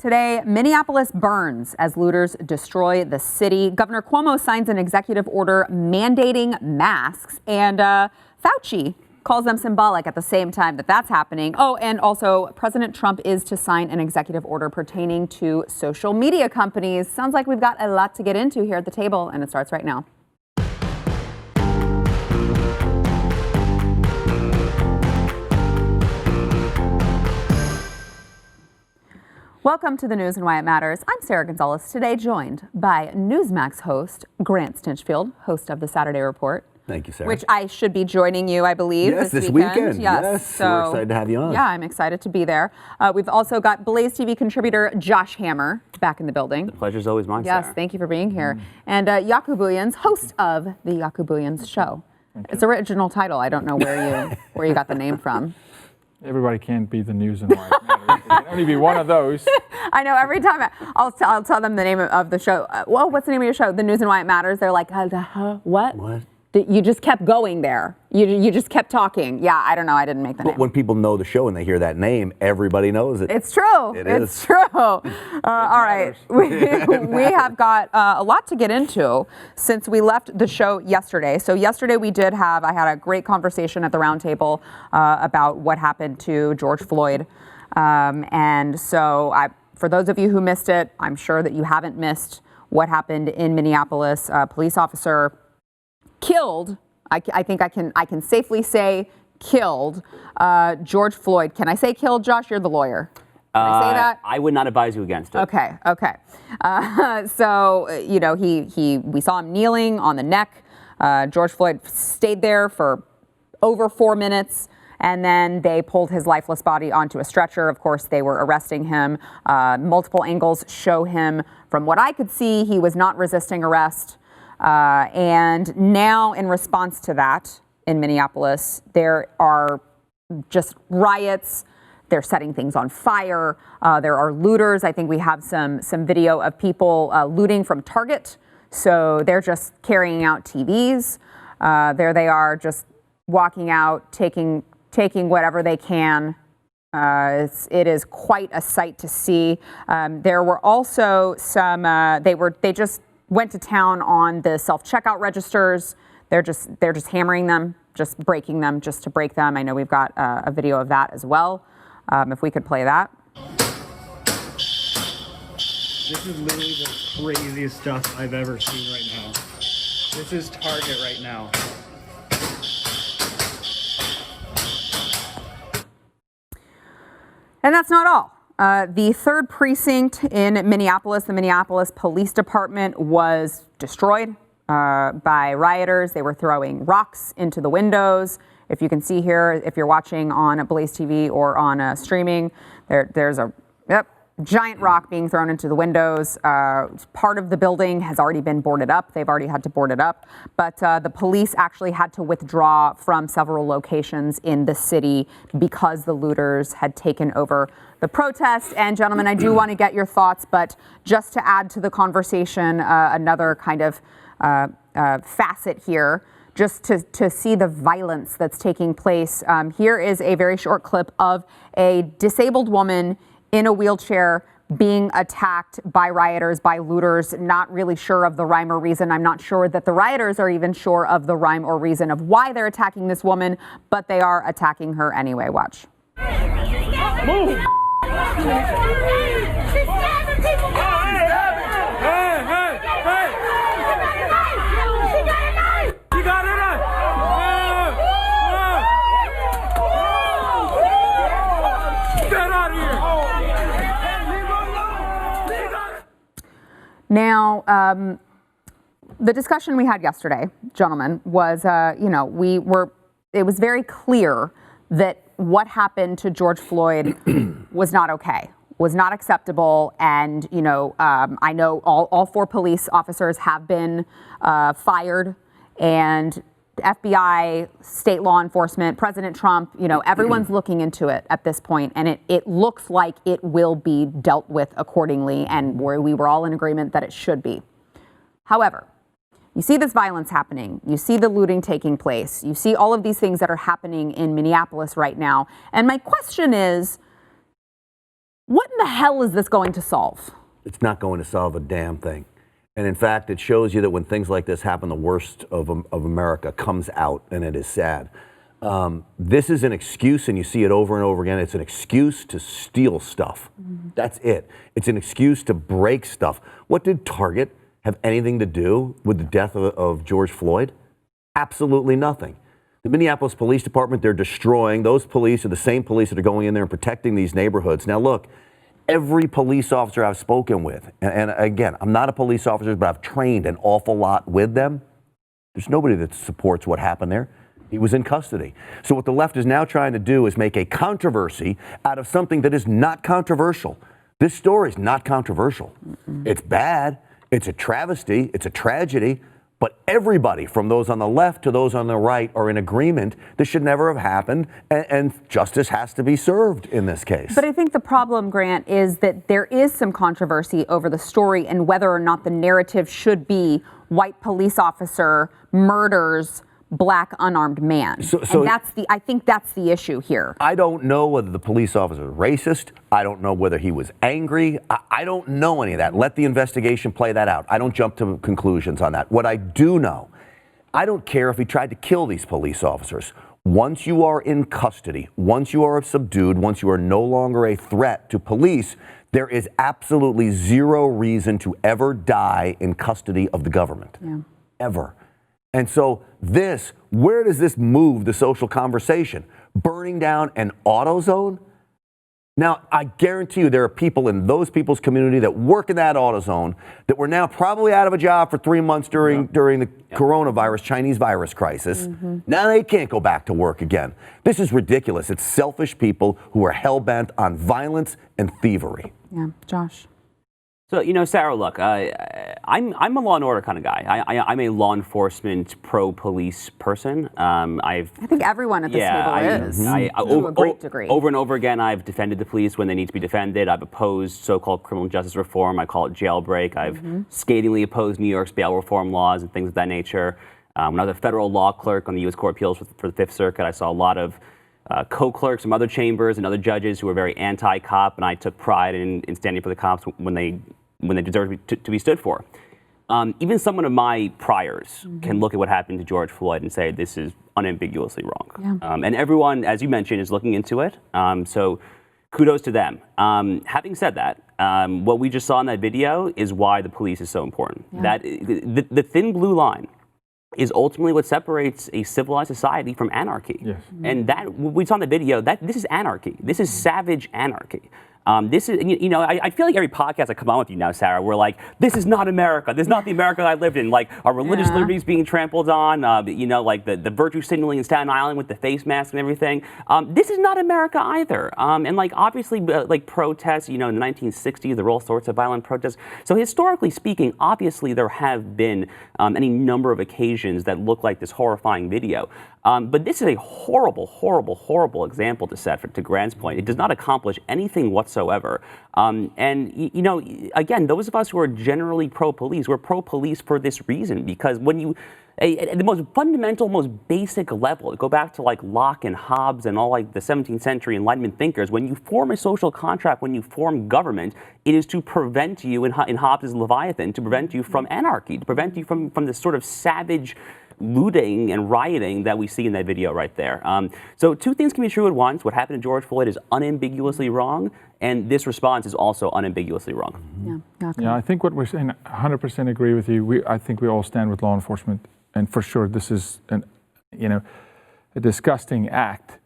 Today, Minneapolis burns as looters destroy the city. Governor Cuomo signs an executive order mandating masks, and Fauci calls them symbolic at the same time that that's happening. Oh, and also President Trump is to sign an executive order pertaining to social media companies. Sounds like we've got a lot to get into here at the table, and it starts right now. Welcome to the news and why it matters. I'm Sarah Gonzalez, today joined by Newsmax host Grant Stinchfield, host of the Saturday Report. Thank you, Sarah. Which I should be joining you, I believe, this weekend. Yes, so we're excited to have you on. Yeah, I'm excited to be there. We've also got BlazeTV contributor Josh Hammer back in the building. The pleasure's always mine, Yes, Sarah. thank you for being here. And Yaku Booyans, host of the Yaku Booyans Show. It's an original title. I don't know where you got the name from. Everybody can't be the news and why it matters. It can only be one of those. I know every time I'll tell them the name of the show. Well, what's the name of your show? The News and Why It Matters. They're like, what? What? You just kept going there. You just kept talking. Yeah, I don't know. I didn't make the name. But when people know the show and they hear that name, everybody knows it. It's true. It's true. All right. We have got a lot to get into since we left the show yesterday. So yesterday I had a great conversation at the roundtable about what happened to George Floyd. And so for those of you who missed it, I'm sure that you haven't missed what happened in Minneapolis. A police officer killed, I think I can safely say killed, George Floyd. Can I say killed, Josh? You're the lawyer. Can I say that? I would not advise you against it. Okay. So, we saw him kneeling on the neck. George Floyd stayed there for over 4 minutes, and then they pulled his lifeless body onto a stretcher. Of course, they were arresting him. Multiple angles show him, from what I could see, he was not resisting arrest. And now, in response to that, in Minneapolis, there are just riots. They're setting things on fire. There are looters. I think we have some video of people looting from Target. So they're just carrying out TVs. There they are, just walking out, taking whatever they can. It is quite a sight to see. There were also some. They just went to town on the self-checkout registers. They're just hammering them, just breaking them, just to break them. I know we've got a video of that as well. If we could play that. This is literally the craziest stuff I've ever seen right now. This is Target right now. And that's not all. The 3rd precinct in Minneapolis, the Minneapolis Police Department, was destroyed by rioters. They were throwing rocks into the windows. If you can see here, if you're watching on BlazeTV or on streaming, there's a giant rock being thrown into the windows. Part of the building has already been boarded up. They've already had to board it up. But the police actually had to withdraw from several locations in the city because the looters had taken over the protest. And gentlemen, I do want to get your thoughts, but just to add to the conversation, another kind of facet here, just to see the violence that's taking place. Here is a very short clip of a disabled woman in a wheelchair being attacked by rioters, by looters, not really sure of the rhyme or reason. I'm not sure that the rioters are even sure of the rhyme or reason of why they're attacking this woman, but they are attacking her anyway. Watch. Move! Now, the discussion we had yesterday, gentlemen, was, it was very clear that what happened to George Floyd was not okay, was not acceptable. And, I know all 4 police officers have been fired, and FBI, state law enforcement, President Trump, everyone's looking into it at this point, and it looks like it will be dealt with accordingly, and we were all in agreement that it should be. However, you see this violence happening, you see the looting taking place, you see all of these things that are happening in Minneapolis right now, and my question is, What in the hell is this going to solve? It's not going to solve a damn thing. And in fact, it shows you that when things like this happen, the worst of America comes out, and it is sad. This is an excuse, and you see it over and over again. It's an excuse to steal stuff. That's it. It's an excuse to break stuff. What did Target have anything to do with the death of George Floyd? Absolutely nothing. The Minneapolis Police Department, they're destroying. Those police are the same police that are going in there and protecting these neighborhoods. Now, look, every police officer I've spoken with, and again, I'm not a police officer, but I've trained an awful lot with them. There's nobody that supports what happened there. He was in custody. So what the left is now trying to do is make a controversy out of something that is not controversial. This story is not controversial. It's bad. It's a travesty. It's a tragedy. But everybody, from those on the left to those on the right, are in agreement this should never have happened, and justice has to be served in this case. But I think the problem, Grant, is that there is some controversy over the story and whether or not the narrative should be white police officer murders black unarmed man. And I think that's the issue here. I don't know whether the police officer is racist. I don't know whether he was angry. I don't know any of that. Let the investigation play that out. I don't jump to conclusions on that. What I do know, I don't care if he tried to kill these police officers. Once you are in custody, once you are subdued, once you are no longer a threat to police, there is absolutely zero reason to ever die in custody of the government. Yeah. Ever. And so where does this move the social conversation? Burning down an AutoZone? Now, I guarantee you there are people in those people's community that work in that AutoZone that were now probably out of a job for 3 months during the coronavirus, Chinese virus crisis. Now they can't go back to work again. This is ridiculous. It's selfish people who are hell-bent on violence and thievery. Yeah, Josh. So, Sarah, look, I'm a law and order kind of guy. I'm a law enforcement, pro-police person. I think everyone at this table is, to a great degree. Over and over again, I've defended the police when they need to be defended. I've opposed so-called criminal justice reform. I call it jailbreak. I've scathingly opposed New York's bail reform laws and things of that nature. When I was a federal law clerk on the U.S. Court of Appeals for the Fifth Circuit, I saw a lot of co-clerks from other chambers and other judges who were very anti-cop, and I took pride in standing for the cops when they deserved to be stood for. Even someone of my priors can look at what happened to George Floyd and say this is unambiguously wrong. Yeah. And everyone, as you mentioned, is looking into it. So kudos to them. Having said that, what we just saw in that video is why the police is so important. Yeah. That the thin blue line is ultimately what separates a civilized society from anarchy. Yes. And that we saw in the video, this is anarchy. This is savage anarchy. This is, I feel like every podcast I come on with you now, Sarah, we're like, this is not America. This is not the America I lived in. Like, our religious liberties being trampled on, like the virtue signaling in Staten Island with the face mask and everything. This is not America either. And like, obviously, like protests, in the 1960s, there were all sorts of violent protests. So historically speaking, obviously, there have been any number of occasions that look like this horrifying video. But this is a horrible, horrible, horrible example to set to Grant's point. It does not accomplish anything whatsoever. Again, those of us who are generally pro-police, we're pro-police for this reason, because when you, at the most fundamental, most basic level, go back to like Locke and Hobbes and all like the 17th century Enlightenment thinkers, when you form a social contract, when you form government, it is to prevent you, in Hobbes' Leviathan, to prevent you from anarchy, to prevent you from this sort of savage looting and rioting that we see in that video right there. So two things can be true at once. What happened to George Floyd is unambiguously wrong, and this response is also unambiguously wrong. Yeah, I think what we're saying, 100% agree with you. I think we all stand with law enforcement, and for sure this is a disgusting act.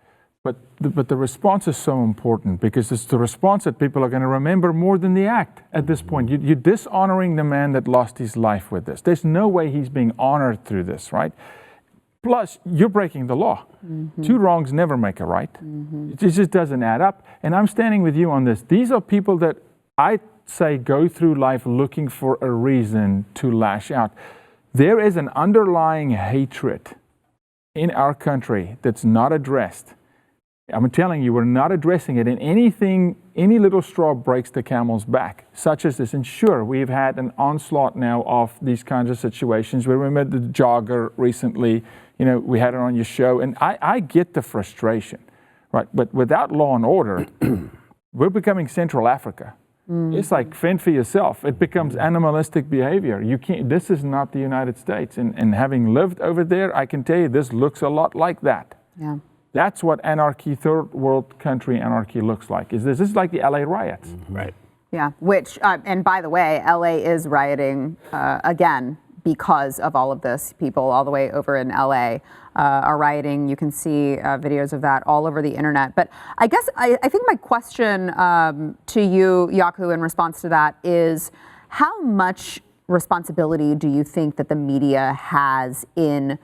But the response is so important, because it's the response that people are going to remember more than the act at this point. You're dishonoring the man that lost his life with this. There's no way he's being honored through this, right? Plus, you're breaking the law. Two wrongs never make a right. It just doesn't add up. And I'm standing with you on this. These are people that I say go through life looking for a reason to lash out. There is an underlying hatred in our country that's not addressed. I'm telling you, we're not addressing it, and any little straw breaks the camel's back, such as this. And sure, we've had an onslaught now of these kinds of situations. We remember the jogger recently, we had it on your show, and I get the frustration, right? But without law and order, We're becoming Central Africa. It's like fend for yourself. It becomes animalistic behavior. You can't. This is not the United States. And having lived over there, I can tell you this looks a lot like that. Yeah. That's what anarchy, third world country anarchy looks like. This is like the LA riots. Right. Yeah, which, and by the way, LA is rioting again because of all of this. People all the way over in LA are rioting. You can see videos of that all over the internet. But I guess I think my question to you, Jaco, in response to that is, how much responsibility do you think that the media has in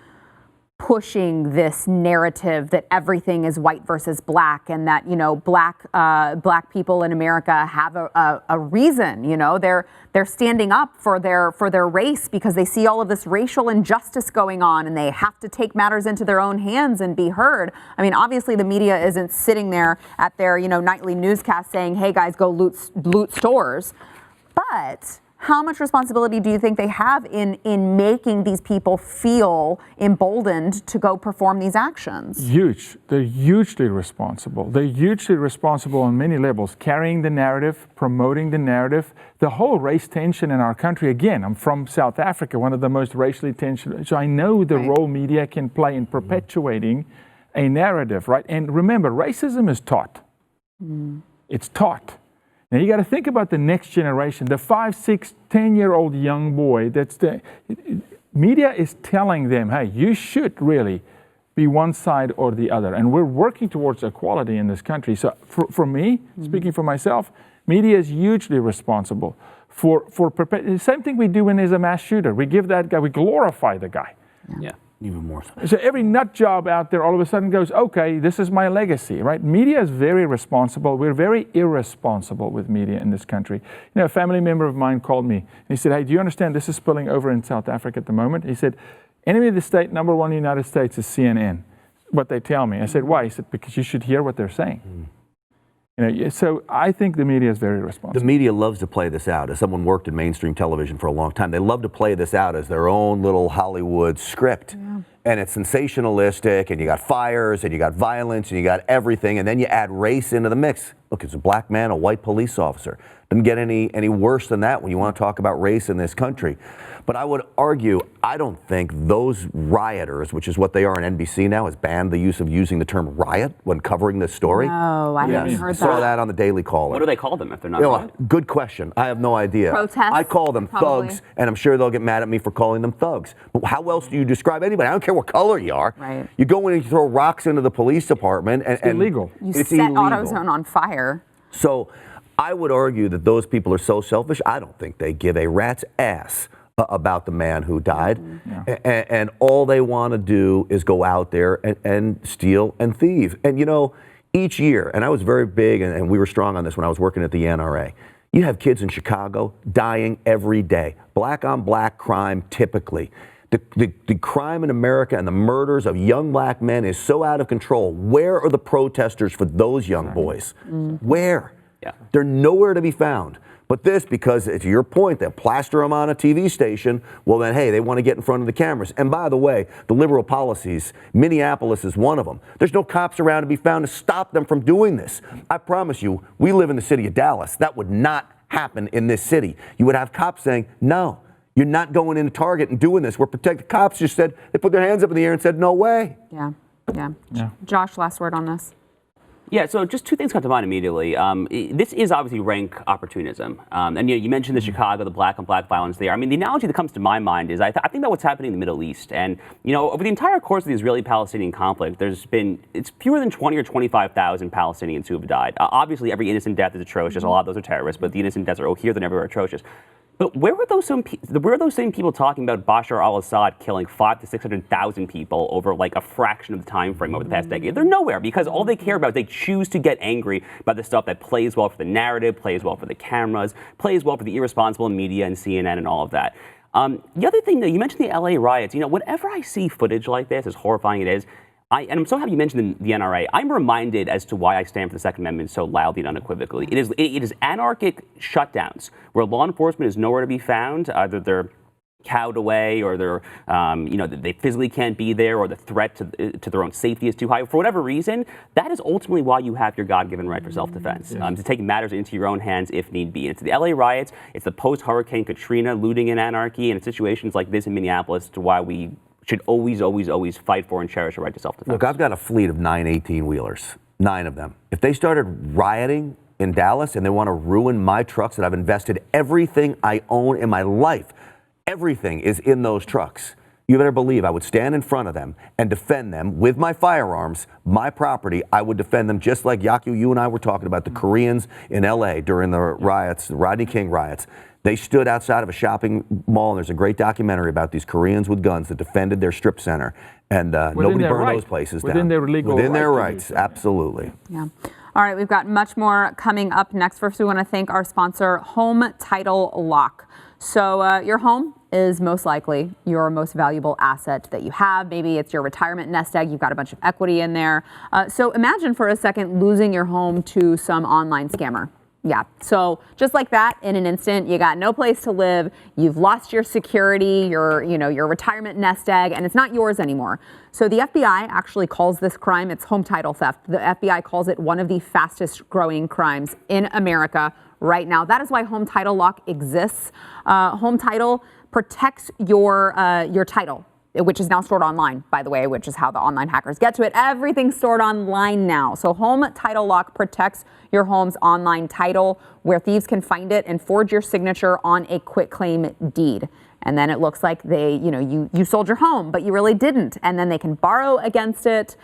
pushing this narrative that everything is white versus black, and that, you know, black people in America have a reason, you know, they're standing up for their race because they see all of this racial injustice going on and they have to take matters into their own hands and be heard. I mean, obviously the media isn't sitting there at their, you know, nightly newscast saying, hey guys, go loot stores. But how much responsibility do you think they have in making these people feel emboldened to go perform these actions? Huge. They're hugely responsible. They're hugely responsible on many levels, carrying the narrative, promoting the narrative. The whole race tension in our country, again, I'm from South Africa, one of the most racially tensioned, so I know the role media can play in perpetuating a narrative, right? And remember, racism is taught. It's taught. Now you got to think about the next generation, the 5, 6, 10-year-old young boy. Media is telling them, hey, you should really be one side or the other. And we're working towards equality in this country. So for me, speaking for myself, media is hugely responsible for the same thing we do when there's a mass shooter. We give that guy, we glorify the guy. Yeah. Even more so. So every nut job out there all of a sudden goes, okay, this is my legacy, right? Media is very responsible. We're very irresponsible with media in this country. You know, a family member of mine called me and he said, hey, do you understand this is spilling over in South Africa at the moment? He said, enemy of the state, number one in the United States is CNN. What they tell me. I said, why? He said, because you should hear what they're saying. You know, so I think the media is very responsible. The media loves to play this out. As someone worked in mainstream television for a long time, they love to play this out as their own little Hollywood script. And it's sensationalistic, and you got fires, and you got violence, and you got everything, and then you add race into the mix. Look, it's a black man, a white police officer. Doesn't get any worse than that when you want to talk about race in this country. But I would argue, I don't think those rioters, which is what they are in NBC now, has banned the use of using the term riot when covering this story. No, I haven't heard that. I saw that on the Daily Caller. What do they call them if they're not riot? Good question. I have no idea. Protests, I call them probably. thugs, and I'm sure they'll get mad at me for calling them thugs. But how else do you describe anybody? I don't care what color you are. Right. You go in and you throw rocks into the police department. And it's illegal. You it's set illegal. AutoZone on fire. So I would argue that those people are so selfish, I don't think they give a rat's ass about the man who died. And all they want to do is go out there and steal and thieve. And you know, each year, and I was very big, and we were strong on this when I was working at the NRA, you have kids in Chicago dying every day. Black on black crime typically. The crime in America and the murders of young black men is so out of control. Where are the protesters for those young boys? Where? Yeah. They're nowhere to be found. But this, because to your point, they'll plaster them on a TV station, well then, hey, they want to get in front of the cameras. And by the way, the liberal policies, Minneapolis is one of them. There's no cops around to be found to stop them from doing this. I promise you, we live in the city of Dallas. That would not happen in this city. You would have cops saying, no, you're not going into Target and doing this. We're protected. Cops just said, they put their hands up in the air and said, no way. Yeah. Josh, last word on this. Yeah, so just two things come to mind immediately. This is obviously rank opportunism. And you mentioned the Chicago, the black on black violence there. I mean, the analogy that comes to my mind is I think about what's happening in the Middle East. And, you know, over the entire course of the Israeli-Palestinian conflict, it's fewer than 20 or 25,000 Palestinians who have died. Obviously, every innocent death is atrocious. A lot of those are terrorists, but the innocent deaths are here than everywhere atrocious. But where were those same people talking about Bashar al-Assad killing 500,000 to 600,000 people over like a fraction of the time frame over the past decade? They're nowhere, because all they care about is they choose to get angry about the stuff that plays well for the narrative, plays well for the cameras, plays well for the irresponsible media and CNN and all of that. The other thing, though, you mentioned the LA riots. You know, whenever I see footage like this, as horrifying it is, and I'm so happy you mentioned the NRA. I'm reminded as to why I stand for the Second Amendment so loudly and unequivocally. It is anarchic shutdowns where law enforcement is nowhere to be found. Either they're cowed away, or they're, that they physically can't be there, or the threat to their own safety is too high. For whatever reason, that is ultimately why you have your God-given right for self-defense, to take matters into your own hands if need be. And it's the LA riots, it's the post-Hurricane Katrina looting and anarchy, and it's situations like this in Minneapolis to why we should always, always, always fight for and cherish a right to self-defense. Look, I've got a fleet of 9 18-wheelers, 9 of them. If they started rioting in Dallas and they want to ruin my trucks that I've invested everything I own in my life, everything is in those trucks. You better believe I would stand in front of them and defend them with my firearms, my property. I would defend them just like Yaku, you and I were talking about the Koreans in LA during the riots, the Rodney King riots. They stood outside of a shopping mall, and there's a great documentary about these Koreans with guns that defended their strip center, and nobody burned those places down. Within their legal Within their rights, rights, absolutely. Yeah. All right, we've got much more coming up next. First, we want to thank our sponsor, Home Title Lock. So your home is most likely your most valuable asset that you have. Maybe it's your retirement nest egg. You've got a bunch of equity in there. So imagine for a second losing your home to some online scammer. Yeah, so just like that, in an instant, you got no place to live, you've lost your security, your retirement nest egg, and it's not yours anymore. So the FBI actually calls this crime, it's home title theft. The FBI calls it one of the fastest growing crimes in America right now. That is why Home Title Lock exists. Home Title protects your title, which is now stored online, by the way, which is how the online hackers get to it. Everything's stored online now. So Home Title Lock protects your home's online title, where thieves can find it and forge your signature on a quitclaim deed. And then it looks like you sold your home, but you really didn't. And then they can borrow against it,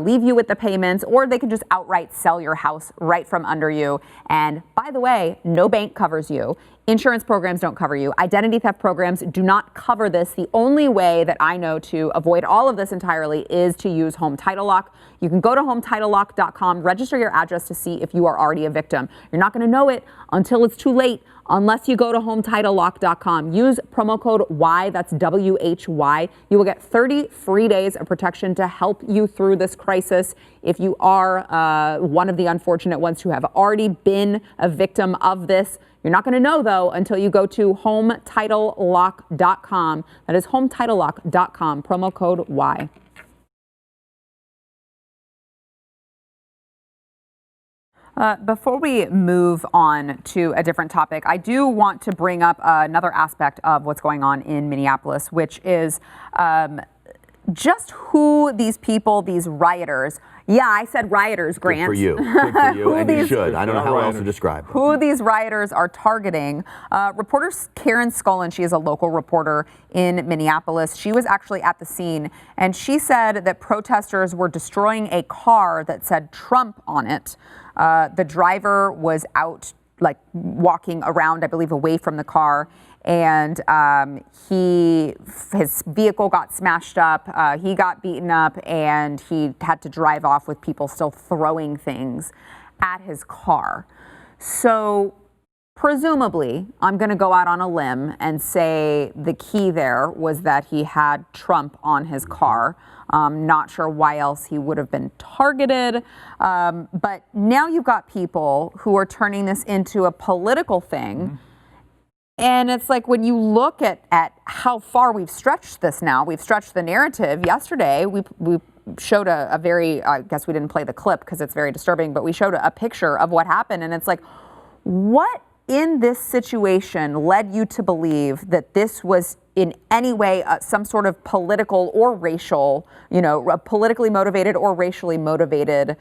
leave you with the payments, or they can just outright sell your house right from under you. And by the way, no bank covers you. Insurance programs don't cover you. Identity theft programs do not cover this. The only way that I know to avoid all of this entirely is to use Home Title Lock. You can go to HometitleLock.com, register your address to see if you are already a victim. You're not going to know it until it's too late, unless you go to HometitleLock.com. Use promo code Y, that's WHY. You will get 30 free days of protection to help you through this crisis if you are one of the unfortunate ones who have already been a victim of this. You're not going to know, though, until you go to HometitleLock.com. That is HometitleLock.com, promo code Y. Before we move on to a different topic, I do want to bring up another aspect of what's going on in Minneapolis, which is just who these people, these rioters. Yeah, I said rioters, Grant. Good for you. Good for you, and you should. I don't know how else to describe them. Who these rioters are targeting. Reporter Karen Scullin, she is a local reporter in Minneapolis. She was actually at the scene, and she said that protesters were destroying a car that said Trump on it. The driver was out, walking around, I believe, away from the car. And his vehicle got smashed up, he got beaten up, and he had to drive off with people still throwing things at his car. So presumably, I'm going to go out on a limb and say the key there was that he had Trump on his car. Not sure why else he would have been targeted. But now you've got people who are turning this into a political thing. Mm-hmm. And it's like when you look at how far we've stretched this now, we've stretched the narrative. Yesterday, we showed a very, I guess we didn't play the clip because it's very disturbing, but we showed a picture of what happened. And it's like, what in this situation led you to believe that this was in any way some sort of political or racial, politically motivated or racially motivated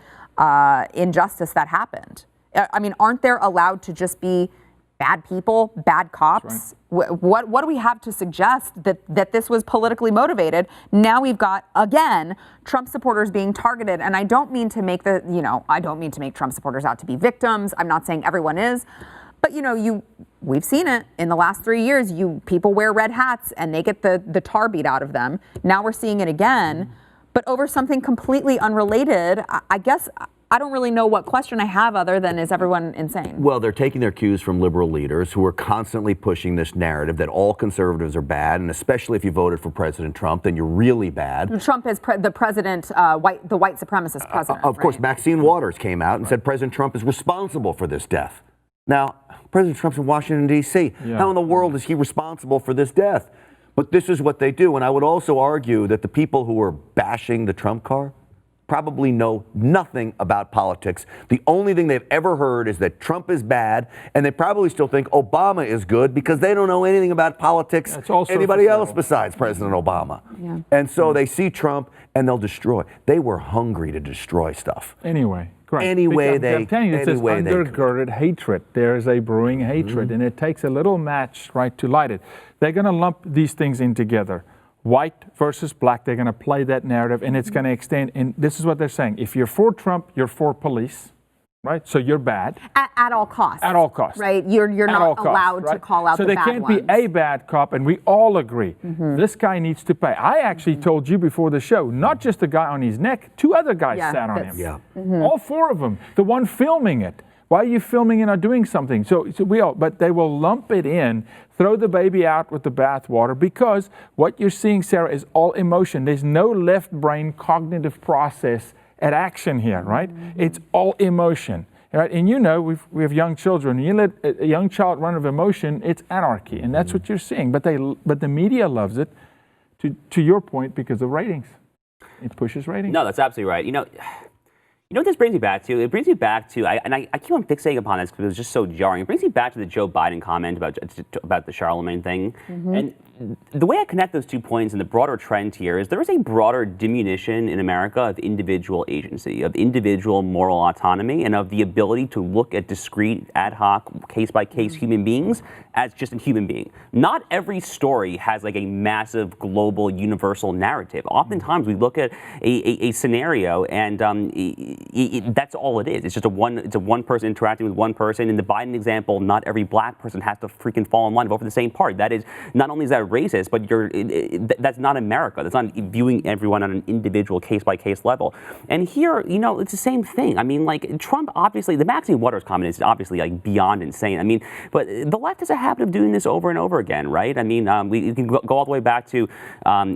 injustice that happened? I mean, aren't there allowed to just be bad people, bad cops? Right. What do we have to suggest that this was politically motivated? Now we've got, again, Trump supporters being targeted. And I don't mean to make I don't mean to make Trump supporters out to be victims. I'm not saying everyone is. But, we've seen it in the last 3 years. People wear red hats and they get the tar beat out of them. Now we're seeing it again, but over something completely unrelated. I guess I don't really know what question I have other than, is everyone insane? Well, they're taking their cues from liberal leaders who are constantly pushing this narrative that all conservatives are bad, and especially if you voted for President Trump, then you're really bad. Trump is the president, the white supremacist president. Of course, Maxine Waters came out and said President Trump is responsible for this death. Now, President Trump's in Washington, D.C. Yeah. How in the world is he responsible for this death? But this is what they do. And I would also argue that the people who are bashing the Trump car probably know nothing about politics. The only thing they've ever heard is that Trump is bad, and they probably still think Obama is good because they don't know anything about politics, anybody else besides President Obama. Yeah. And so they see Trump and they'll destroy. They were hungry to destroy stuff. Anyway. Correct. Any way because they, I'm telling you, it's this undergirded hatred. There is a brewing hatred, and it takes a little match, right, to light it. They're going to lump these things in together. White versus black, they're going to play that narrative, and it's going to extend. And this is what they're saying. If you're for Trump, you're for police, right? So you're bad. At all costs. At all costs. Right? You're not allowed to call out the bad ones. So there can't be a bad cop, and we all agree. This guy needs to pay. I actually told you before the show, not just the guy on his neck, 2 other guys sat on him. Yeah. All 4 of them. The one filming it. Why are you filming and not doing something? So but they will lump it in, throw the baby out with the bathwater, because what you're seeing, Sarah, is all emotion. There's no left brain cognitive process at action here, right? It's all emotion, right? And you know, we have young children. You let a young child run of emotion, it's anarchy, and that's what you're seeing. But the media loves it, to your point, because of ratings. It pushes ratings. No, that's absolutely right. You know what this brings me back to? It brings me back to, I keep on fixating upon this because it was just so jarring. It brings me back to the Joe Biden comment about the Charlemagne thing. And the way I connect those 2 points and the broader trend here is there is a broader diminution in America of individual agency, of individual moral autonomy, and of the ability to look at discrete, ad hoc, case-by-case human beings as just a human being. Not every story has like a massive, global, universal narrative. Oftentimes we look at a scenario and that's all it is. It's just it's a one person interacting with one person. In the Biden example, not every black person has to freaking fall in line to vote for the same party. That is, not only is that racist, but that's not America. That's not viewing everyone on an individual case-by-case level. And here, you know, it's the same thing. I mean, like, Trump, obviously, the Maxine Waters comment is obviously like beyond insane. I mean, but the left has a habit of doing this over and over again, right? I mean, we can go all the way back to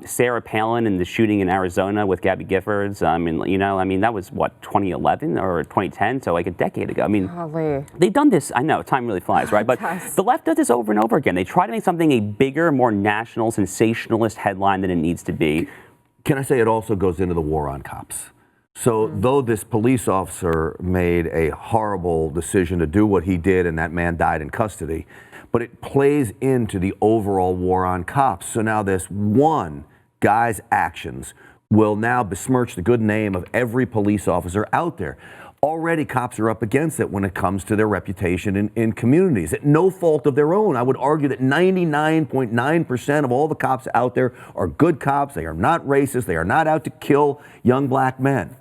Sarah Palin and the shooting in Arizona with Gabby Giffords. That was what, 2011 or 2010, so like a decade ago. I mean, Golly. They've done this. I know, time really flies, right? But the left does this over and over again. They try to make something a bigger, more national, sensationalist headline than it needs to be. Can I say it also goes into the war on cops? So though this police officer made a horrible decision to do what he did and that man died in custody, but it plays into the overall war on cops. So now this one guy's actions will now besmirch the good name of every police officer out there. Already cops are up against it when it comes to their reputation in communities at no fault of their own. I would argue that 99.9% of all the cops out there are good cops. They are not racist. They are not out to kill young black men.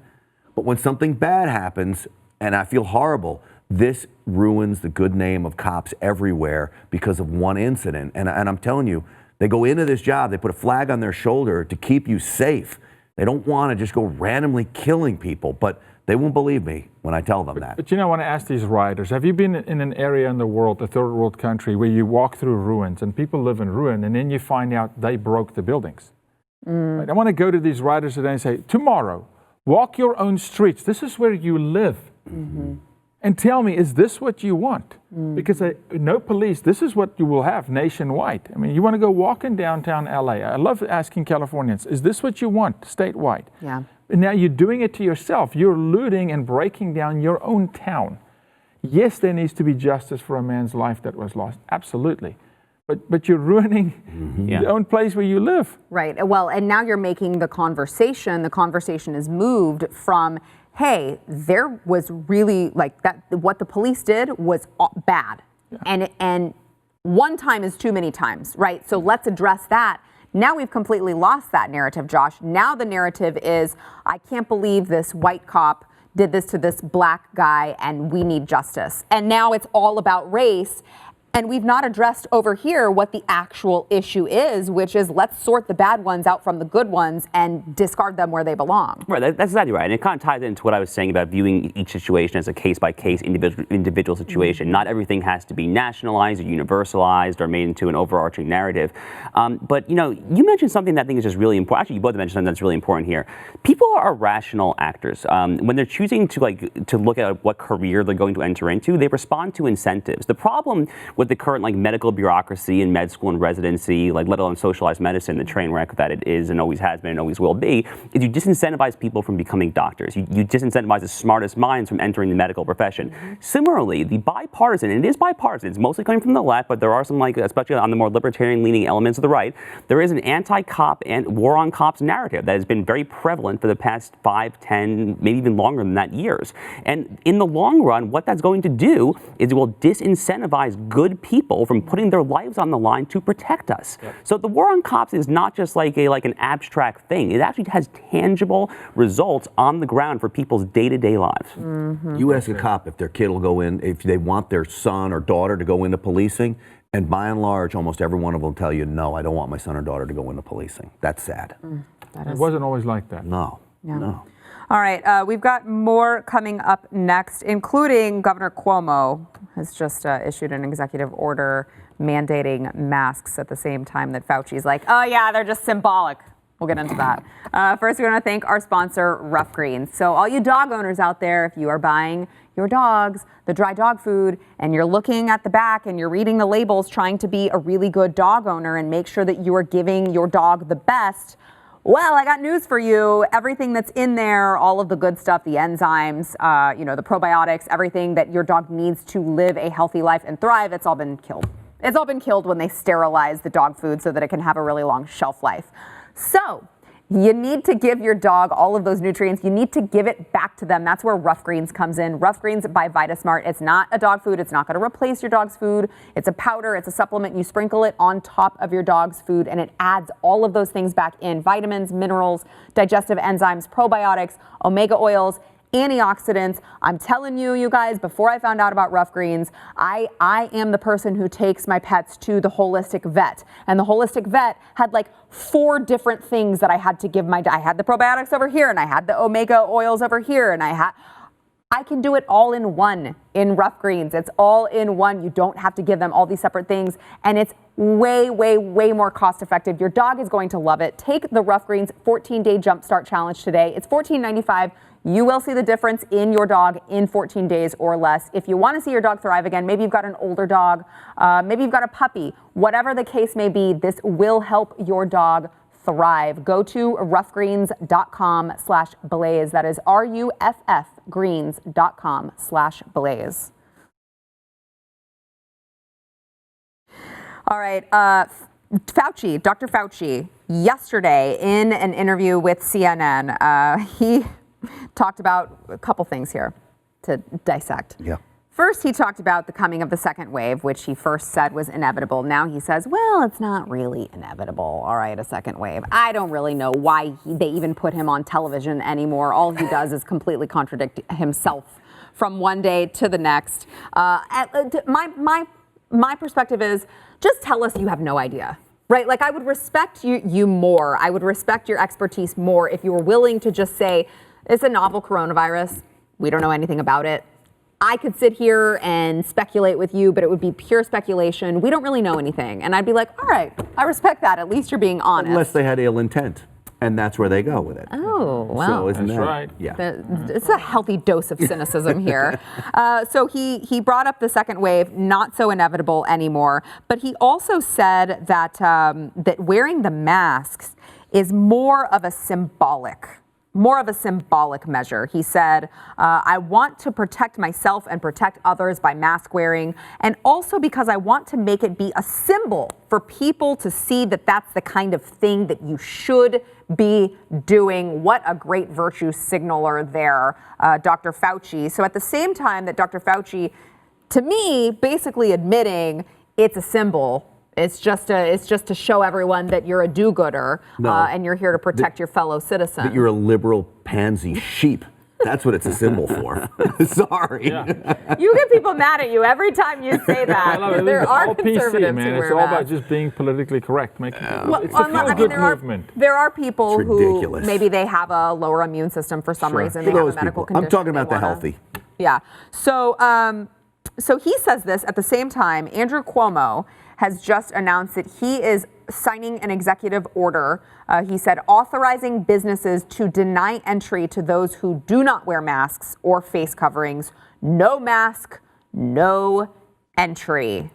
But when something bad happens, and I feel horrible, this ruins the good name of cops everywhere because of one incident. And I'm telling you, they go into this job, they put a flag on their shoulder to keep you safe. They don't want to just go randomly killing people, but they won't believe me when I tell them that. But you know, I want to ask these rioters, have you been in an area in the world, a third world country, where you walk through ruins and people live in ruin, and then you find out they broke the buildings? Right? I want to go to these rioters today and say, tomorrow, walk your own streets. This is where you live. And tell me, is this what you want? Because no police, this is what you will have nationwide. I mean, you want to go walking downtown LA. I love asking Californians, is this what you want statewide? Yeah. And now you're doing it to yourself. You're looting and breaking down your own town. Yes, there needs to be justice for a man's life that was lost. Absolutely. But you're ruining your own place where you live. Right. Well, and now you're making the conversation is moved from, hey, there was really like that, what the police did was bad. Yeah. And one time is too many times, right? So let's address that. Now we've completely lost that narrative, Josh. Now the narrative is, I can't believe this white cop did this to this black guy and we need justice. And now it's all about race. And we've not addressed over here what the actual issue is, which is let's sort the bad ones out from the good ones and discard them where they belong. Right, that's exactly right. And it kind of ties into what I was saying about viewing each situation as a case-by-case individual situation. Not everything has to be nationalized or universalized or made into an overarching narrative. But, you know, you mentioned something that I think is just really important. Actually, you both mentioned something that's really important here. People are rational actors. When they're choosing to look at what career they're going to enter into, they respond to incentives. The problem with with the current like medical bureaucracy and med school and residency, like let alone socialized medicine, the train wreck that it is and always has been and always will be, is you disincentivize people from becoming doctors. You disincentivize the smartest minds from entering the medical profession. Similarly, the bipartisan, and it is bipartisan, it's mostly coming from the left, but there are some, like, especially on the more libertarian-leaning elements of the right, there is an anti-cop and war on cops narrative that has been very prevalent for the past 5, 10, maybe even longer than that years. And in the long run, what that's going to do is it will disincentivize good people from putting their lives on the line to protect us. Yep. So the war on cops is not just like an abstract thing. It actually has tangible results on the ground for people's day-to-day lives. Mm-hmm. You ask a cop if their kid will go in, if they want their son or daughter to go into policing, and by and large, almost every one of them will tell you, no, I don't want my son or daughter to go into policing. That's sad. It wasn't always like that. No. All right, we've got more coming up next, including Governor Cuomo has just issued an executive order mandating masks at the same time that Fauci's like, oh yeah, they're just symbolic. We'll get into that. First, we want to thank our sponsor, Rough Greens. So all you dog owners out there, if you are buying your dogs the dry dog food and you're looking at the back and you're reading the labels trying to be a really good dog owner and make sure that you are giving your dog the best, well, I got news for you. Everything that's in there, all of the good stuff, the enzymes, the probiotics, everything that your dog needs to live a healthy life and thrive, it's all been killed. It's all been killed when they sterilize the dog food so that it can have a really long shelf life. So you need to give your dog all of those nutrients. You need to give it back to them. That's where Rough Greens comes in. Rough Greens by VitaSmart. It's not a dog food. It's not going to replace your dog's food. It's a powder. It's a supplement. You sprinkle it on top of your dog's food, and it adds all of those things back in: vitamins, minerals, digestive enzymes, probiotics, omega oils, antioxidants. I'm telling you, you guys, before I found out about Rough Greens, I am the person who takes my pets to the holistic vet. And the holistic vet had like 4 different things that I had to give I had the probiotics over here, and I had the omega oils over here, and I can do it all in one in Rough Greens. It's all in one. You don't have to give them all these separate things, and it's way, way, way more cost effective. Your dog is going to love it. Take the Rough Greens 14-day Jumpstart Challenge today. It's $14.95. You will see the difference in your dog in 14 days or less. If you want to see your dog thrive again, maybe you've got an older dog, maybe you've got a puppy, whatever the case may be, this will help your dog thrive. Go to roughgreens.com/blaze. That is RUFF greens.com/blaze. All right. Fauci, Dr. Fauci, yesterday in an interview with CNN, he talked about a couple things here to dissect. Yeah. First, he talked about the coming of the second wave, which he first said was inevitable. Now he says, well, it's not really inevitable. All right, a second wave. I don't really know why they even put him on television anymore. All he does is completely contradict himself from one day to the next. My perspective is, just tell us you have no idea. Right? Like, I would respect you more. I would respect your expertise more if you were willing to just say, it's a novel coronavirus. We don't know anything about it. I could sit here and speculate with you, but it would be pure speculation. We don't really know anything. And I'd be like, all right, I respect that. At least you're being honest. Unless they had ill intent. And that's where they go with it. Oh, wow. So isn't That's that right. Yeah. It's a healthy dose of cynicism here. So he brought up the second wave, not so inevitable anymore. But he also said that that wearing the masks is more of a symbolic measure. He said, I want to protect myself and protect others by mask wearing, and also because I want to make it be a symbol for people to see that that's the kind of thing that you should be doing. What a great virtue signaler there, Dr. Fauci. So at the same time that Dr. Fauci, to me, basically admitting it's a symbol, it's just to show everyone that you're a do-gooder and you're here to protect your fellow citizens. That you're a liberal pansy sheep. That's what it's a symbol for. Sorry. Yeah. You get people mad at you every time you say that. There are all conservatives PC, man. who wear It's all about masks. just being politically correct. It's Well, a feel-good movement. There are people It's who ridiculous. maybe they have a lower immune system for some reason. They For have a those medical people. condition. I'm talking about they the wanna- healthy. Yeah. So he says this at the same time. Andrew Cuomo has just announced that he is signing an executive order. He said authorizing businesses to deny entry to those who do not wear masks or face coverings. No mask, no entry.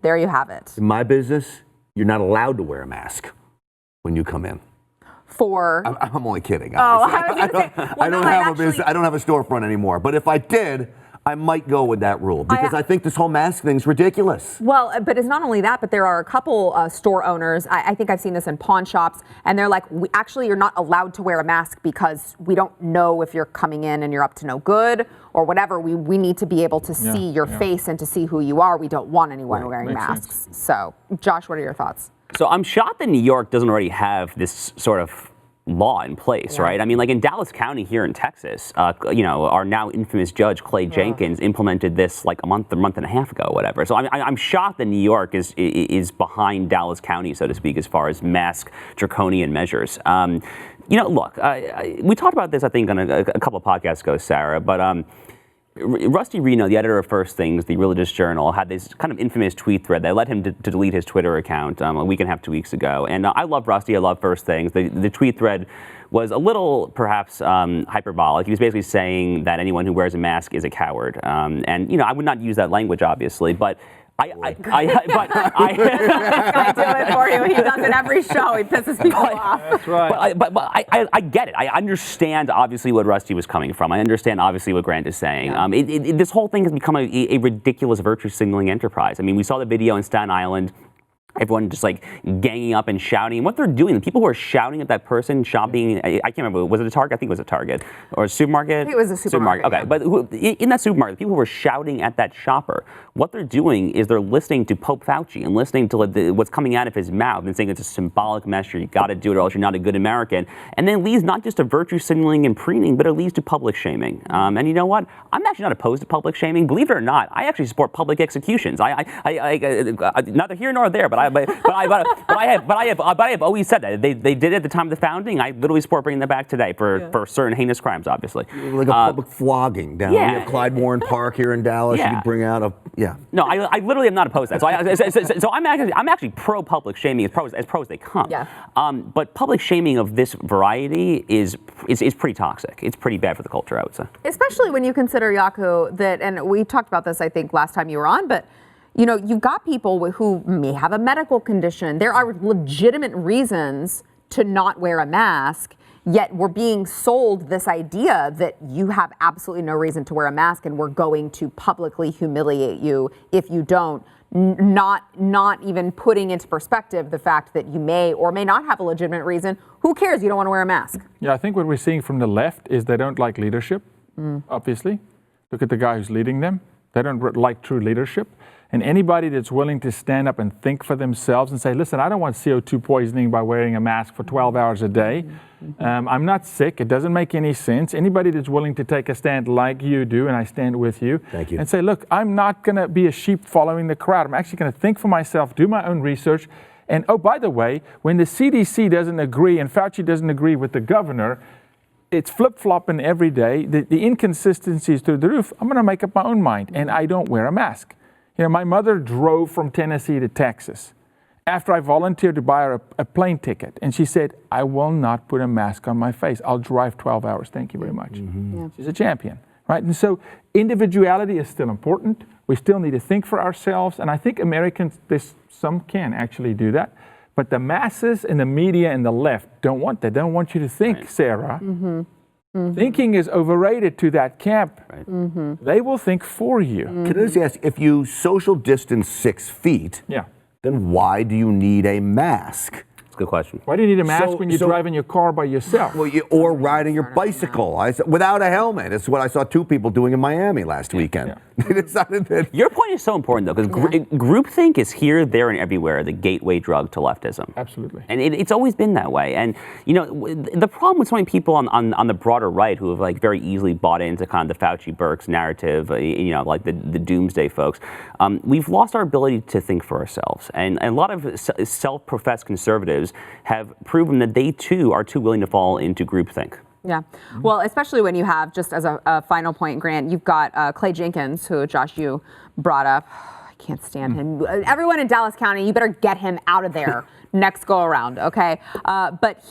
there you have it. In my business, you're not allowed to wear a mask when you come in. I'm only kidding. I don't have a business. I don't have a storefront anymore. But if I did, I might go with that rule because I think this whole mask thing's ridiculous. Well, but it's not only that, but there are a couple store owners. I think I've seen this in pawn shops, and they're like, actually, you're not allowed to wear a mask because we don't know if you're coming in and you're up to no good or whatever. We need to be able to see your face and to see who you are. We don't want anyone wearing masks. So, Josh, what are your thoughts? So I'm shocked that New York doesn't already have this sort of law in place, right? I mean, like in Dallas County here in Texas, our now infamous judge Clay Jenkins implemented this like a month and a half ago, whatever. So I'm shocked that New York is behind Dallas County, so to speak, as far as mask draconian measures. Look, we talked about this, I think, on a couple of podcasts ago, Sarah, but Rusty Reno, the editor of First Things, the religious journal, had this kind of infamous tweet thread that led him to delete his Twitter account a week and a half, 2 weeks ago. And I love Rusty. I love First Things. The tweet thread was a little, perhaps, hyperbolic. He was basically saying that anyone who wears a mask is a coward. And I would not use that language, obviously, but I do it for you. He does it every show. He pisses people off. That's right. But I get it. I understand obviously what Rusty was coming from. I understand obviously what Grant is saying. This whole thing has become a ridiculous virtue signaling enterprise. I mean, we saw the video in Staten Island. Everyone just like ganging up and shouting. And what they're doing, the people who are shouting at that person shopping, I can't remember, was it a Target? I think it was a Target. Or a supermarket? I think it was a supermarket. Okay, but in that supermarket, the people who are shouting at that shopper, what they're doing is they're listening to Pope Fauci and listening to what's coming out of his mouth and saying it's a symbolic measure, you got to do it or else you're not a good American. And then it leads not just to virtue signaling and preening, but it leads to public shaming. And you know what? I'm actually not opposed to public shaming. Believe it or not, I actually support public executions. Neither here nor there, but I have always said that. They did it at the time of the founding. I literally support bringing them back today for certain heinous crimes, obviously. Like a public flogging down at Clyde Warren Park here in Dallas. You could bring out No, I literally am not opposed to that. So I'm actually pro public shaming as pro as they come. Yeah. But public shaming of this variety is pretty toxic. It's pretty bad for the culture, I would say. Especially when you consider, Yaku, that, and we talked about this, I think, last time you were on, but you've got people who may have a medical condition. There are legitimate reasons to not wear a mask, yet we're being sold this idea that you have absolutely no reason to wear a mask and we're going to publicly humiliate you if you don't, not even putting into perspective the fact that you may or may not have a legitimate reason. Who cares? You don't want to wear a mask. Yeah, I think what we're seeing from the left is they don't like leadership, obviously. Look at the guy who's leading them. They don't like true leadership. And anybody that's willing to stand up and think for themselves and say, listen, I don't want CO2 poisoning by wearing a mask for 12 hours a day. I'm not sick. It doesn't make any sense. Anybody that's willing to take a stand like you do, and I stand with you, Thank you. and say, look, I'm not going to be a sheep following the crowd. I'm actually going to think for myself, do my own research. And oh, by the way, when the CDC doesn't agree and Fauci doesn't agree with the governor, it's flip-flopping every day. The inconsistency is through the roof. I'm going to make up my own mind, and I don't wear a mask. My mother drove from Tennessee to Texas after I volunteered to buy her a plane ticket. And she said, I will not put a mask on my face. I'll drive 12 hours. Thank you very much. Yeah. She's a champion, right? And so individuality is still important. We still need to think for ourselves. And I think Americans, some can actually do that. But the masses and the media and the left don't want that. They don't want you to think, Sarah. Thinking is overrated to that camp. Right. They will think for you. Can I just ask, if you social distance 6 feet, then why do you need a mask? That's a good question. Why do you need a mask when you're driving your car by yourself? Well, or riding your bicycle without a helmet. It's what I saw 2 people doing in Miami last weekend. Your point is so important, though, because groupthink is here, there, and everywhere, the gateway drug to leftism. Absolutely. And it's always been that way. And, the problem with so many people on the broader right who have, very easily bought into kind of the Fauci-Birx narrative, like the doomsday folks, we've lost our ability to think for ourselves. And a lot of self-professed conservatives have proven that they, too, are too willing to fall into groupthink. Yeah. Well, especially when you have, just as a final point, Grant, you've got Clay Jenkins, who, Josh, you brought up. I can't stand him. Everyone in Dallas County, you better get him out of there next go around, okay? But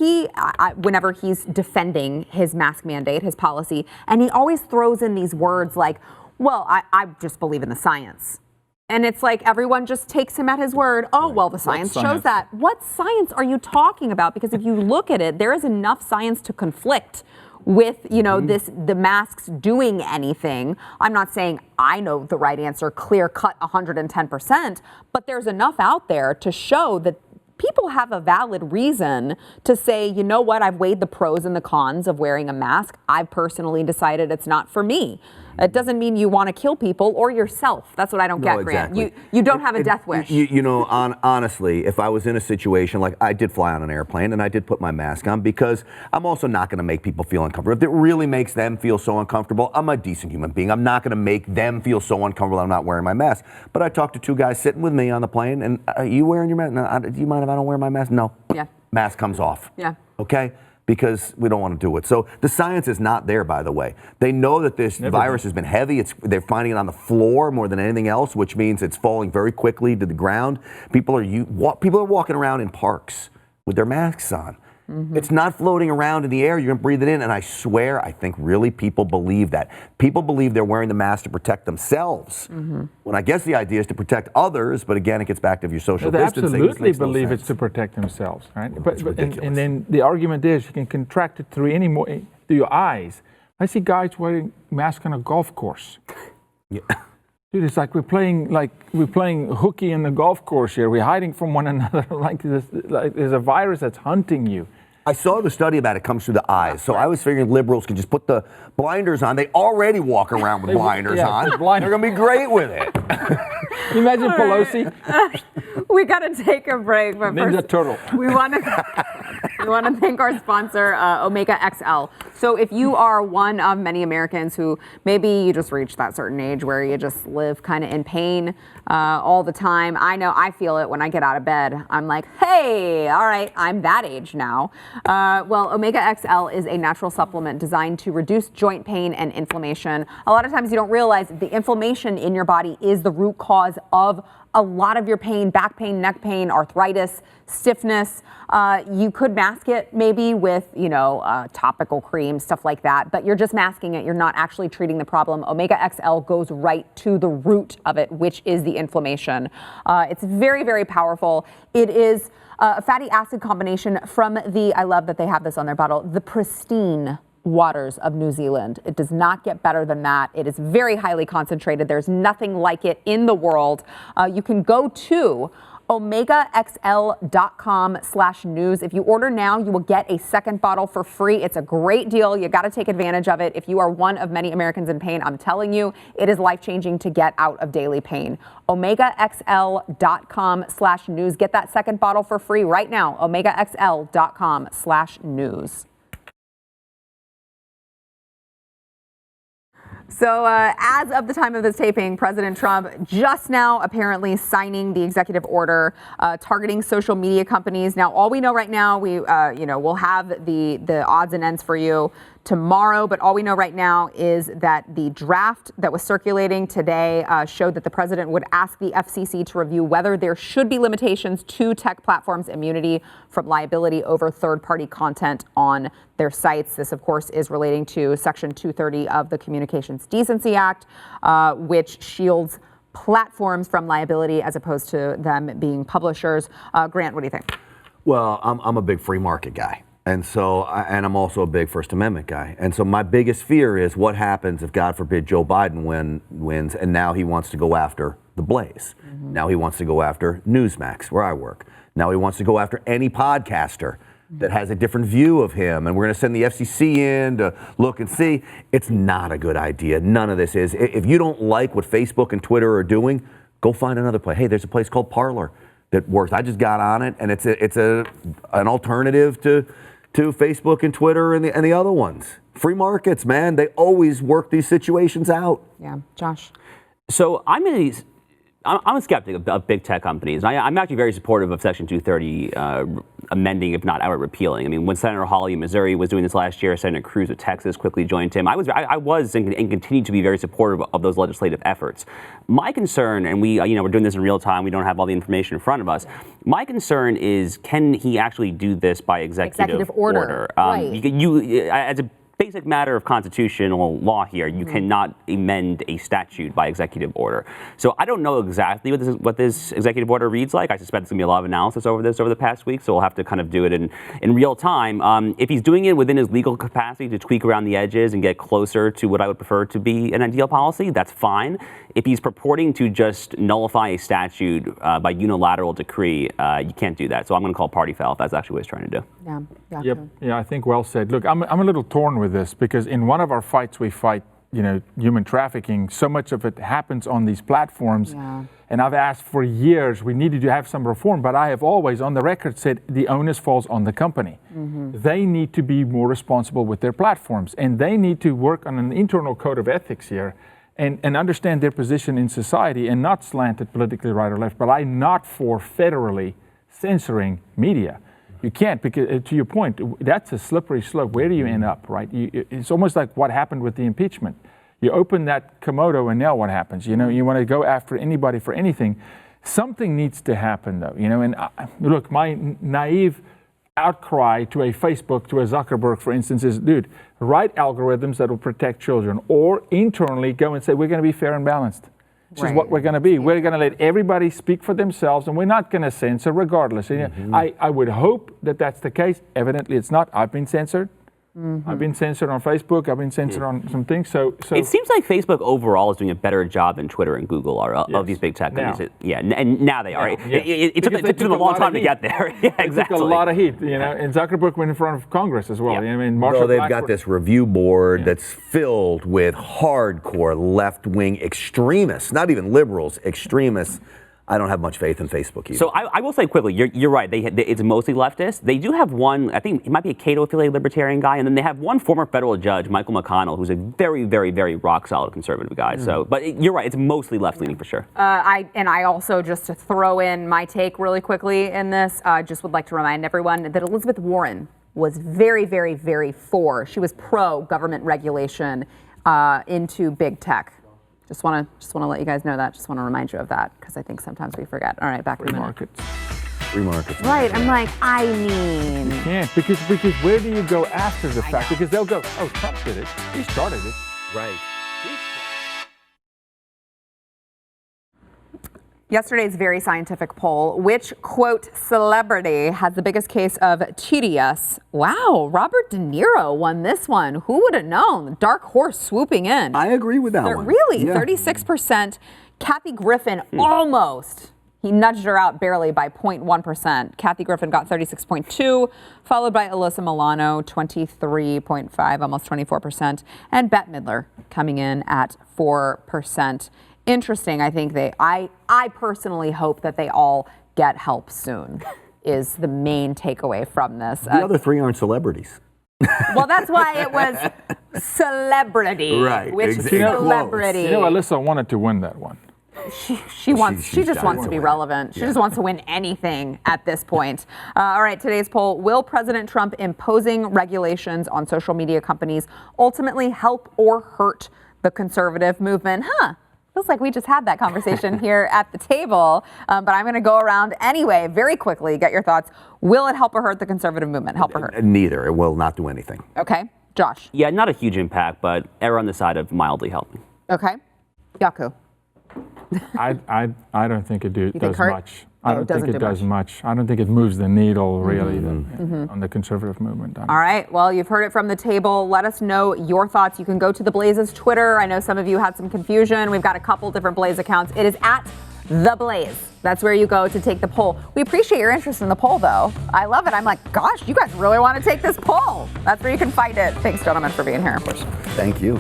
whenever he's defending his mask mandate, his policy, and he always throws in these words like, well, I just believe in the science. And it's like everyone just takes him at his word. Oh, well, the science shows that. What science are you talking about? Because if you look at it, there is enough science to conflict with, the masks doing anything. I'm not saying I know the right answer, clear cut 110%, but there's enough out there to show that people have a valid reason to say, you know what, I've weighed the pros and the cons of wearing a mask. I've personally decided it's not for me. It doesn't mean you want to kill people or yourself. That's what I don't get, exactly. Grant. You don't have a death wish. Honestly, if I was in a situation like I did fly on an airplane and I did put my mask on because I'm also not going to make people feel uncomfortable. If it really makes them feel so uncomfortable, I'm a decent human being. I'm not going to make them feel so uncomfortable I'm not wearing my mask. But I talked to two guys sitting with me on the plane and are you wearing your mask? No, do you mind if I don't wear my mask? No. Yeah. Mask comes off. Yeah. Okay? Because we don't want to do it. So the science is not there, by the way. They know that this virus has been heavy. They're finding it on the floor more than anything else, which means it's falling very quickly to the ground. People are walking around in parks with their masks on. Mm-hmm. It's not floating around in the air. You're going to breathe it in. And I swear, I think really people believe that. People believe they're wearing the mask to protect themselves. Mm-hmm. When I guess the idea is to protect others. But again, it gets back to your social distancing. They absolutely believe it's to protect themselves, right? Well, and then the argument is you can contract it through through your eyes. I see guys wearing masks on a golf course. Yeah. Dude, it's like we're playing hooky in the golf course here. We're hiding from one another like there's a virus that's hunting you. I saw the study about it comes through the eyes. So I was figuring liberals can just put the blinders on. They already walk around with blinders on. They're going to be great with it. Can you imagine Pelosi? We got to take a break. But Ninja first, Turtle. We want to thank our sponsor, Omega XL. So if you are one of many Americans who maybe you just reached that certain age where you just live kind of in pain all the time. I know I feel it when I get out of bed. I'm like, hey, all right, I'm that age now. Well, Omega XL is a natural supplement designed to reduce joint pain and inflammation. A lot of times you don't realize the inflammation in your body is the root cause of a lot of your pain, back pain, neck pain, arthritis, stiffness. You could mask it maybe with, topical cream, stuff like that, but you're just masking it. You're not actually treating the problem. Omega XL goes right to the root of it, which is the inflammation. It's very, very powerful. It is a fatty acid combination from I love that they have this on their bottle, the pristine waters of New Zealand. It does not get better than that. It is very highly concentrated. There's nothing like it in the world. You can go to omegaxl.com/news. If you order now, you will get a second bottle for free. It's a great deal. You got to take advantage of it. If you are one of many Americans in pain, I'm telling you, it is life-changing to get out of daily pain. omegaxl.com/news. Get that second bottle for free right now. omegaxl.com/news. So as of the time of this taping, President Trump just now apparently signing the executive order targeting social media companies. Now, all we know right now, we'll have the odds and ends for you tomorrow, but all we know right now is that the draft that was circulating today showed that the president would ask the FCC to review whether there should be limitations to tech platforms' immunity from liability over third-party content on their sites. This, of course, is relating to Section 230 of the Communications Decency Act, which shields platforms from liability as opposed to them being publishers. Grant, what do you think? Well, I'm a big free market guy. And I'm also a big First Amendment guy. And so my biggest fear is what happens if, God forbid, Joe Biden wins and now he wants to go after the Blaze. Mm-hmm. Now he wants to go after Newsmax, where I work. Now he wants to go after any podcaster that has a different view of him. And we're going to send the FCC in to look and see. It's not a good idea. None of this is. If you don't like what Facebook and Twitter are doing, go find another place. Hey, there's a place called Parler that works. I just got on it, and it's an alternative to Facebook and Twitter and the other ones. Free markets, man. They always work these situations out. Yeah. Josh? So I'm a skeptic of big tech companies. I'm actually very supportive of Section 230 amending, if not outright repealing. I mean, when Senator Hawley of Missouri was doing this last year, Senator Cruz of Texas quickly joined him. I was and continue to be very supportive of those legislative efforts. My concern, and we're doing this in real time, we don't have all the information in front of us. My concern is, can he actually do this by executive order? Right. You, as a basic matter of constitutional law here. You cannot amend a statute by executive order. So I don't know exactly what this executive order reads like. I suspect there's going to be a lot of analysis over this over the past week, so we'll have to kind of do it in real time. If he's doing it within his legal capacity to tweak around the edges and get closer to what I would prefer to be an ideal policy, that's fine. If he's purporting to just nullify a statute by unilateral decree, you can't do that. So I'm going to call party foul if that's actually what he's trying to do. Yeah. Yep. Yeah, I think well said. Look, I'm a little torn with this because in one of our fights we fight, human trafficking. So much of it happens on these platforms. Yeah. And I've asked for years, we needed to have some reform, but I have always on the record said the onus falls on the company. They need to be more responsible with their platforms, and they need to work on an internal code of ethics here and understand their position in society and not slant it politically right or left. But I'm not for federally censoring media. You can't, because to your point, that's a slippery slope. Where do you end up, right? It's almost like what happened with the impeachment. You open that Komodo and now what happens? You want to go after anybody for anything. Something needs to happen though, and look, my naive outcry to a Facebook, to a Zuckerberg, for instance, is, dude, write algorithms that will protect children, or internally go and say, we're going to be fair and balanced. Which is what we're going to be. We're going to let everybody speak for themselves, and we're not going to censor regardless. I would hope that that's the case. Evidently, it's not. I've been censored. I've been censored on Facebook. I've been censored on some things. So it seems like Facebook overall is doing a better job than Twitter and Google are of these big tech companies. And now they are. It took them a long time to get there. Yeah, exactly. It took a lot of heat, And Zuckerberg went in front of Congress as well. They've got this review board that's filled with hardcore left-wing extremists, not even liberals, extremists. I don't have much faith in Facebook either. So I will say quickly, you're right. It's mostly leftist. They do have one, I think it might be a Cato-affiliated libertarian guy, and then they have one former federal judge, Michael McConnell, who's a very, very, very rock-solid conservative guy. So, but you're right. It's mostly left-leaning for sure. I also, just to throw in my take really quickly in this, just would like to remind everyone that Elizabeth Warren was very, very, very for. She was pro-government regulation into big tech. Just want to let you guys know that. Just want to remind you of that because I think sometimes we forget. All right, back to Free markets. Right. I'm like, I mean. You can't because where do you go after the fact? Because they'll go, oh, Trump did it. He started it. Right. Yesterday's very scientific poll, which, quote, celebrity has the biggest case of TDS? Wow, Robert De Niro won this one. Who would have known? Dark horse swooping in. I agree with that one. Really? Yeah. 36%. Kathy Griffin almost. He nudged her out barely by 0.1%. Kathy Griffin got 36.2, followed by Alyssa Milano, 23.5, almost 24%, and Bette Midler coming in at 4%. Interesting. I think I personally hope that they all get help soon is the main takeaway from this. The other three aren't celebrities. Well, that's why it was celebrity. Right. Which celebrity? Alyssa wanted to win that one. She just wants to be relevant. She just wants to win anything at this point. All right, today's poll, will President Trump imposing regulations on social media companies ultimately help or hurt the conservative movement? Feels like we just had that conversation here at the table, but I'm going to go around anyway, very quickly, get your thoughts. Will it help or hurt the conservative movement? Help or hurt? Neither. It will not do anything. Okay. Josh? Yeah, not a huge impact, but err on the side of mildly helping. Okay. Yaku? I don't think it does much. I don't think it does much. I don't think it moves the needle really on the conservative movement. All right. Well, you've heard it from the table. Let us know your thoughts. You can go to the Blaze's Twitter. I know some of you had some confusion. We've got a couple different Blaze accounts. It is at The Blaze. That's where you go to take the poll. We appreciate your interest in the poll, though. I love it. I'm like, gosh, you guys really want to take this poll. That's where you can find it. Thanks, gentlemen, for being here. Thank you.